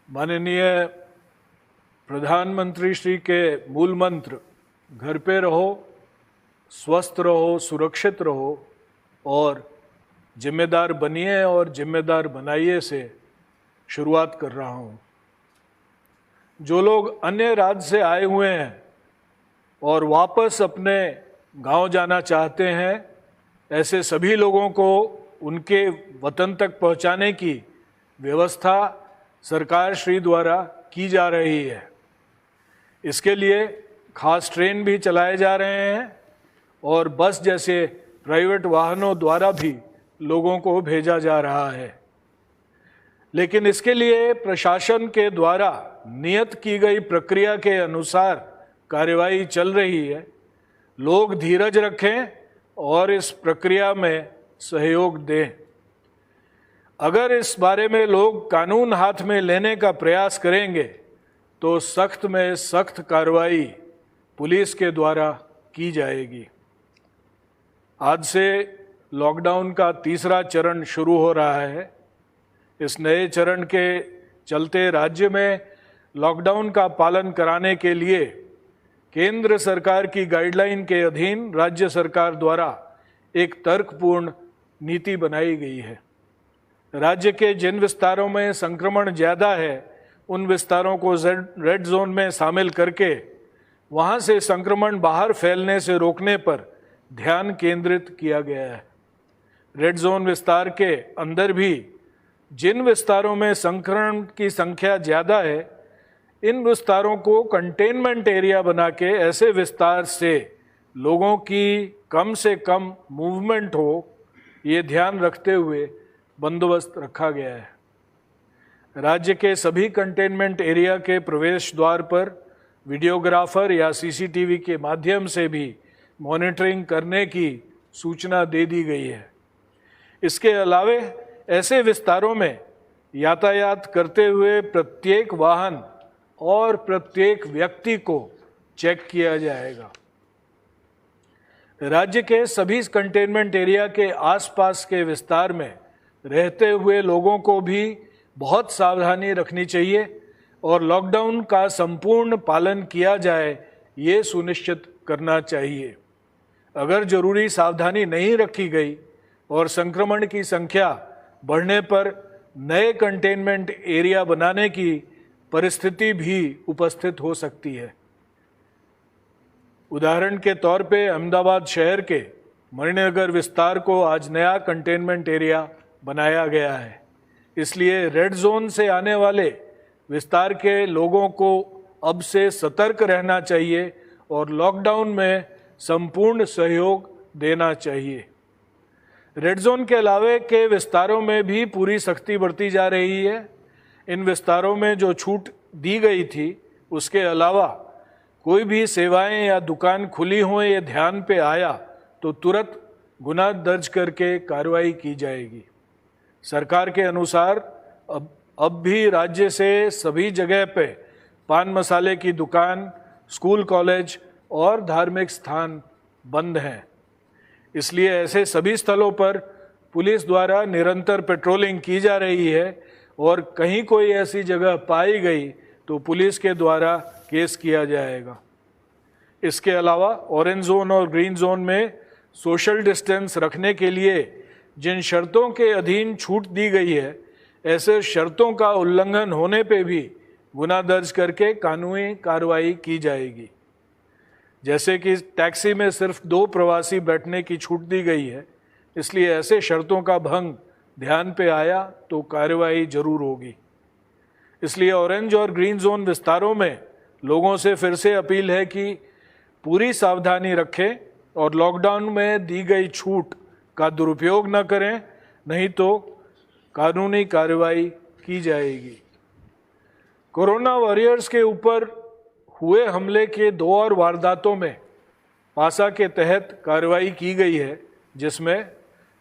माननीय प्रधानमंत्री श्री के मूल मंत्र घर पे रहो, स्वस्थ रहो, सुरक्षित रहो और जिम्मेदार बनिए और जिम्मेदार बनाइए से शुरुआत कर रहा हूँ। जो लोग अन्य राज्य से आए हुए हैं और वापस अपने गांव जाना चाहते हैं, ऐसे सभी लोगों को उनके वतन तक पहुंचाने की व्यवस्था सरकार श्री द्वारा की जा रही है। इसके लिए खास ट्रेन भी चलाए जा रहे हैं और बस जैसे प्राइवेट वाहनों द्वारा भी लोगों को भेजा जा रहा है। लेकिन इसके लिए प्रशासन के द्वारा नियत की गई प्रक्रिया के अनुसार कार्यवाही चल रही है। लोग धीरज रखें और इस प्रक्रिया में सहयोग दें। अगर इस बारे में लोग कानून हाथ में लेने का प्रयास करेंगे तो सख्त में सख्त कार्रवाई पुलिस के द्वारा की जाएगी। आज से लॉकडाउन का तीसरा चरण शुरू हो रहा है। इस नए चरण के चलते राज्य में लॉकडाउन का पालन कराने के लिए केंद्र सरकार की गाइडलाइन के अधीन राज्य सरकार द्वारा एक तर्कपूर्ण नीति बनाई गई है। राज्य के जिन विस्तारों में संक्रमण ज़्यादा है, उन विस्तारों को रेड जोन में शामिल करके वहाँ से संक्रमण बाहर फैलने से रोकने पर ध्यान केंद्रित किया गया है। रेड जोन विस्तार के अंदर भी जिन विस्तारों में संक्रमण की संख्या ज़्यादा है, इन विस्तारों को कंटेनमेंट एरिया बना के ऐसे विस्तार से लोगों की कम से कम मूवमेंट हो, ये ध्यान रखते हुए बंदोबस्त रखा गया है। राज्य के सभी कंटेनमेंट एरिया के प्रवेश द्वार पर वीडियोग्राफर या सीसीटीवी के माध्यम से भी मॉनिटरिंग करने की सूचना दे दी गई है। इसके अलावे ऐसे विस्तारों में यातायात करते हुए प्रत्येक वाहन और प्रत्येक व्यक्ति को चेक किया जाएगा। राज्य के सभी कंटेनमेंट एरिया के आसपास के विस्तार में रहते हुए लोगों को भी बहुत सावधानी रखनी चाहिए और लॉकडाउन का संपूर्ण पालन किया जाए, ये सुनिश्चित करना चाहिए। अगर जरूरी सावधानी नहीं रखी गई और संक्रमण की संख्या बढ़ने पर नए कंटेनमेंट एरिया बनाने की परिस्थिति भी उपस्थित हो सकती है। उदाहरण के तौर पे अहमदाबाद शहर के मणिनगर विस्तार को आज नया कंटेनमेंट एरिया बनाया गया है। इसलिए रेड जोन से आने वाले विस्तार के लोगों को अब से सतर्क रहना चाहिए और लॉकडाउन में संपूर्ण सहयोग देना चाहिए। रेड जोन के अलावे के विस्तारों में भी पूरी सख्ती बरती जा रही है। इन विस्तारों में जो छूट दी गई थी, उसके अलावा कोई भी सेवाएं या दुकान खुली हों, ये ध्यान पे आया तो तुरंत गुनाह दर्ज करके कार्रवाई की जाएगी। सरकार के अनुसार अब भी राज्य से सभी जगह पे पान मसाले की दुकान, स्कूल, कॉलेज और धार्मिक स्थान बंद हैं। इसलिए ऐसे सभी स्थलों पर पुलिस द्वारा निरंतर पेट्रोलिंग की जा रही है और कहीं कोई ऐसी जगह पाई गई तो पुलिस के द्वारा केस किया जाएगा। इसके अलावा ऑरेंज जोन और ग्रीन जोन में सोशल डिस्टेंस रखने के लिए जिन शर्तों के अधीन छूट दी गई है, ऐसे शर्तों का उल्लंघन होने पे भी गुनाह दर्ज करके कानूनी कार्रवाई की जाएगी। जैसे कि टैक्सी में सिर्फ 2 प्रवासी बैठने की छूट दी गई है, इसलिए ऐसे शर्तों का भंग ध्यान पे आया तो कार्रवाई जरूर होगी। इसलिए ऑरेंज और ग्रीन जोन विस्तारों में लोगों से फिर से अपील है कि पूरी सावधानी रखें और लॉकडाउन में दी गई छूट का दुरुपयोग न करें, नहीं तो कानूनी कार्रवाई की जाएगी। कोरोना वॉरियर्स के ऊपर हुए हमले के 2 और वारदातों में पासा के तहत कार्रवाई की गई है, जिसमें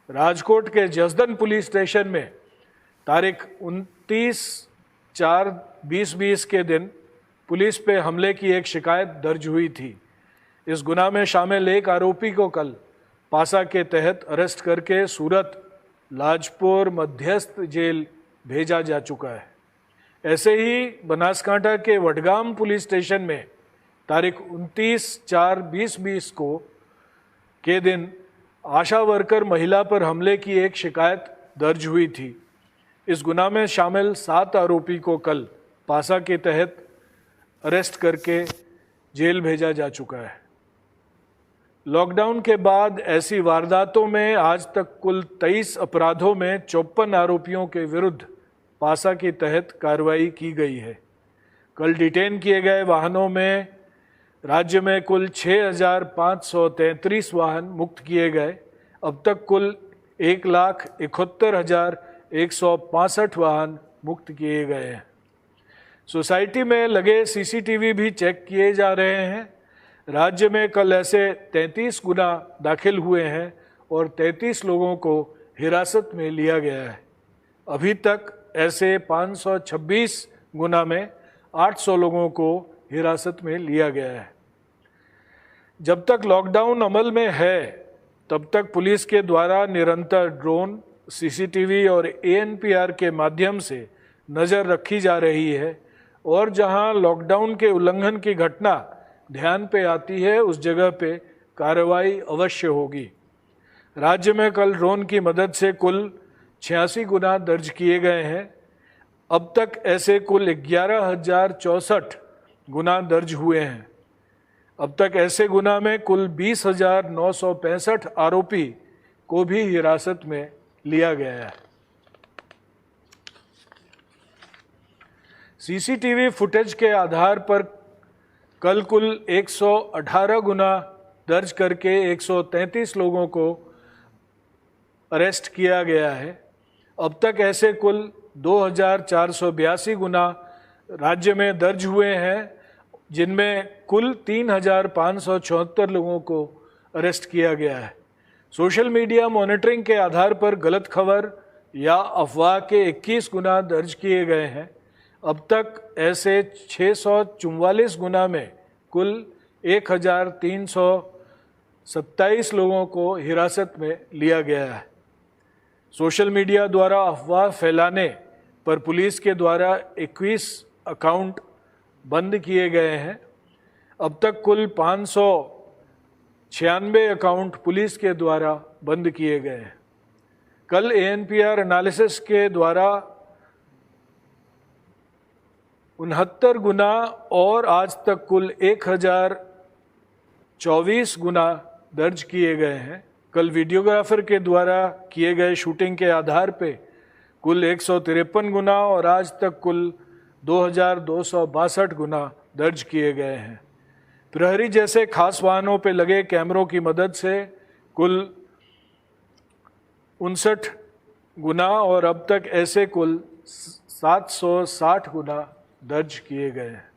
राजकोट के जसदन पुलिस स्टेशन में तारीख 29/4/2020 के दिन पुलिस पे हमले की एक शिकायत दर्ज हुई थी। इस गुनाह में शामिल एक आरोपी को कल पासा के तहत अरेस्ट करके सूरत लाजपुर मध्यस्थ जेल भेजा जा चुका है। ऐसे ही बनासकांठा के वडगाम पुलिस स्टेशन में तारीख 29/4/2020 को के दिन आशा वर्कर महिला पर हमले की एक शिकायत दर्ज हुई थी। इस गुनाह में शामिल 7 आरोपी को कल पासा के तहत अरेस्ट करके जेल भेजा जा चुका है। लॉकडाउन के बाद ऐसी वारदातों में आज तक कुल 23 अपराधों में 54 आरोपियों के विरुद्ध पासा के तहत कार्रवाई की गई है। कल डिटेन किए गए वाहनों में राज्य में कुल 6,533 वाहन मुक्त किए गए। अब तक कुल 1,71,165 वाहन मुक्त किए गए हैं। सोसाइटी में लगे सीसीटीवी भी चेक किए जा रहे हैं। राज्य में कल ऐसे 33 गुना दाखिल हुए हैं और 33 लोगों को हिरासत में लिया गया है। अभी तक ऐसे 526 गुना में 800 लोगों को हिरासत में लिया गया है। जब तक लॉकडाउन अमल में है तब तक पुलिस के द्वारा निरंतर ड्रोन, सीसीटीवी और एएनपीआर के माध्यम से नज़र रखी जा रही है और जहां लॉकडाउन के उल्लंघन की घटना ध्यान पे आती है उस जगह पे कार्रवाई अवश्य होगी। राज्य में कल ड्रोन की मदद से कुल 86 गुना दर्ज किए गए हैं। अब तक ऐसे कुल 11,064 गुना दर्ज हुए हैं। अब तक ऐसे गुना में कुल 20,965 आरोपी को भी हिरासत में लिया गया है। सीसीटीवी फुटेज के आधार पर कल कुल 118 गुना दर्ज करके 133 लोगों को अरेस्ट किया गया है। अब तक ऐसे कुल 2,482 गुना राज्य में दर्ज हुए हैं, जिनमें कुल 3,574 लोगों को अरेस्ट किया गया है। सोशल मीडिया मॉनिटरिंग के आधार पर गलत खबर या अफवाह के 21 गुना दर्ज किए गए हैं। अब तक ऐसे 644 गुना में कुल 1,327 लोगों को हिरासत में लिया गया है। सोशल मीडिया द्वारा अफवाह फैलाने पर पुलिस के द्वारा 21 अकाउंट बंद किए गए हैं। अब तक कुल 596 अकाउंट पुलिस के द्वारा बंद किए गए हैं। कल एएनपीआर एनालिसिस के द्वारा 69 गुना और आज तक कुल 1,024 गुना दर्ज किए गए हैं। कल वीडियोग्राफर के द्वारा किए गए शूटिंग के आधार पे कुल 153 गुना और आज तक कुल 2,262 गुना दर्ज किए गए हैं। प्रहरी जैसे खास वाहनों पे लगे कैमरों की मदद से कुल 59 गुना और अब तक ऐसे कुल 760 गुना दर्ज किए गए हैं।